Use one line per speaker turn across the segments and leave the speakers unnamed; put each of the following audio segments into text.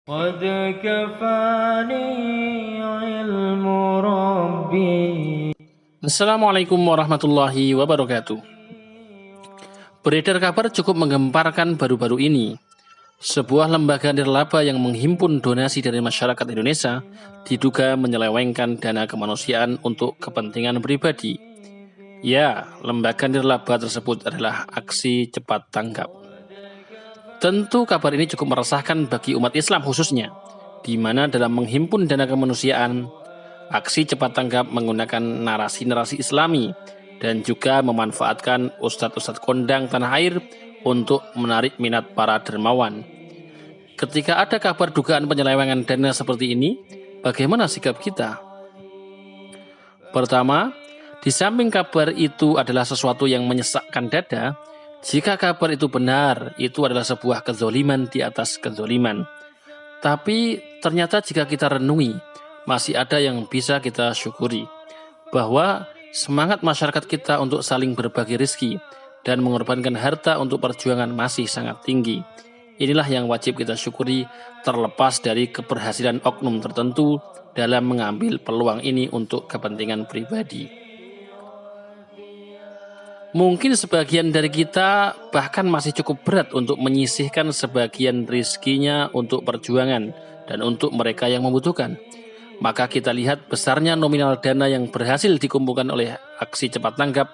قد كفاني علم ربي.
Assalamualaikum warahmatullahi wabarakatuh. Beredar kabar cukup menggemparkan baru-baru ini. Sebuah lembaga nirlaba yang menghimpun donasi dari masyarakat Indonesia diduga menyelewengkan dana kemanusiaan untuk kepentingan pribadi. Ya, lembaga nirlaba tersebut adalah Aksi Cepat Tanggap. Tentu kabar ini cukup meresahkan bagi umat Islam khususnya, di mana dalam menghimpun dana kemanusiaan, Aksi Cepat Tanggap menggunakan narasi-narasi Islami dan juga memanfaatkan ustadz-ustadz kondang tanah air untuk menarik minat para dermawan. Ketika ada kabar dugaan penyelewengan dana seperti ini, bagaimana sikap kita? Pertama, di samping kabar itu adalah sesuatu yang menyesakkan dada, jika kabar itu benar, itu adalah sebuah kezoliman di atas kezoliman. Tapi ternyata jika kita renungi, masih ada yang bisa kita syukuri, bahwa semangat masyarakat kita untuk saling berbagi rezeki dan mengorbankan harta untuk perjuangan masih sangat tinggi. Inilah yang wajib kita syukuri, terlepas dari keberhasilan oknum tertentu dalam mengambil peluang ini untuk kepentingan pribadi. Mungkin sebagian dari kita bahkan masih cukup berat untuk menyisihkan sebagian rezekinya untuk perjuangan dan untuk mereka yang membutuhkan. Maka kita lihat besarnya nominal dana yang berhasil dikumpulkan oleh Aksi Cepat Tanggap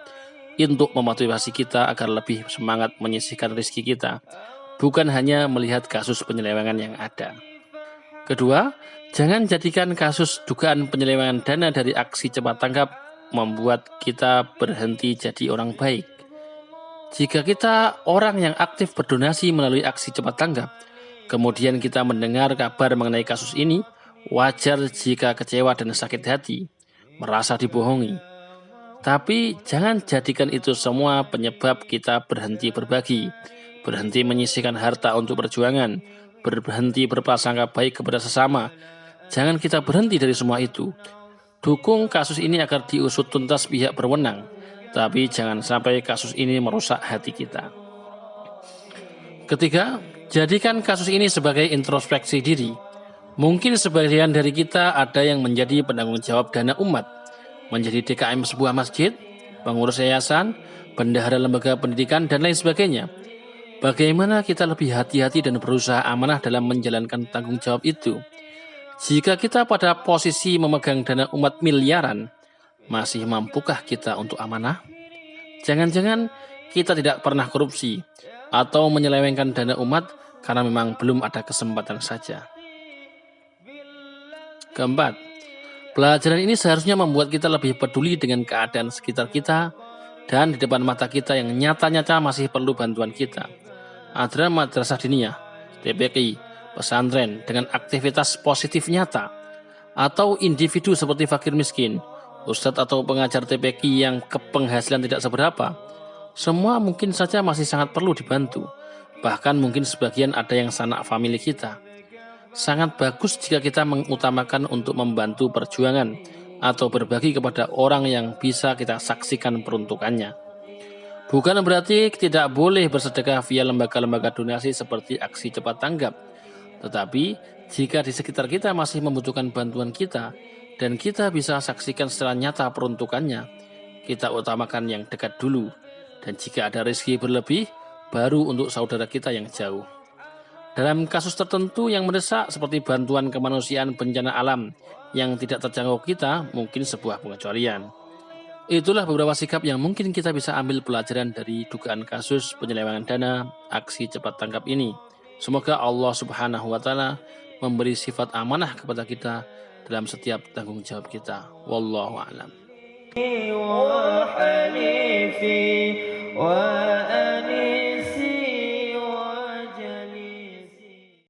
untuk memotivasi kita agar lebih semangat menyisihkan rezeki kita, bukan hanya melihat kasus penyelewengan yang ada. Kedua, jangan jadikan kasus dugaan penyelewengan dana dari Aksi Cepat Tanggap membuat kita berhenti jadi orang baik. Jika kita orang yang aktif berdonasi melalui Aksi Cepat Tanggap, kemudian kita mendengar kabar mengenai kasus ini, wajar jika kecewa dan sakit hati, merasa dibohongi. Tapi jangan jadikan itu semua penyebab kita berhenti berbagi, berhenti menyisihkan harta untuk perjuangan, berhenti berprasangka baik kepada sesama. Jangan kita berhenti dari semua itu. Dukung kasus ini agar diusut tuntas pihak berwenang, tapi jangan sampai kasus ini merusak hati kita. Ketiga, jadikan kasus ini sebagai introspeksi diri. Mungkin sebagian dari kita ada yang menjadi penanggung jawab dana umat, menjadi DKM sebuah masjid, pengurus yayasan, bendahara lembaga pendidikan, dan lain sebagainya. Bagaimana kita lebih hati-hati dan berusaha amanah dalam menjalankan tanggung jawab itu? Jika kita pada posisi memegang dana umat miliaran, masih mampukah kita untuk amanah? Jangan-jangan kita tidak pernah korupsi atau menyelewengkan dana umat karena memang belum ada kesempatan saja. Keempat, pelajaran ini seharusnya membuat kita lebih peduli dengan keadaan sekitar kita dan di depan mata kita yang nyata-nyata masih perlu bantuan kita. Ada madrasah diniyah, TPQ, pesantren dengan aktivitas positif nyata, atau individu seperti fakir miskin, ustadz atau pengajar TPQ yang kepenghasilan tidak seberapa, semua mungkin saja masih sangat perlu dibantu. Bahkan mungkin sebagian ada yang sanak famili kita. Sangat bagus jika kita mengutamakan untuk membantu perjuangan atau berbagi kepada orang yang bisa kita saksikan peruntukannya. Bukan berarti tidak boleh bersedekah via lembaga-lembaga donasi seperti Aksi Cepat Tanggap. Tetapi, jika di sekitar kita masih membutuhkan bantuan kita, dan kita bisa saksikan secara nyata peruntukannya, kita utamakan yang dekat dulu. Dan jika ada rezeki berlebih, baru untuk saudara kita yang jauh. Dalam kasus tertentu yang mendesak seperti bantuan kemanusiaan bencana alam yang tidak terjangkau kita, mungkin sebuah pengecualian. Itulah beberapa sikap yang mungkin kita bisa ambil pelajaran dari dugaan kasus penyelewengan dana Aksi Cepat Tanggap ini. Semoga Allah Subhanahu wa Ta'ala memberi sifat amanah kepada kita dalam setiap tanggung jawab kita. Wallahu a'lam.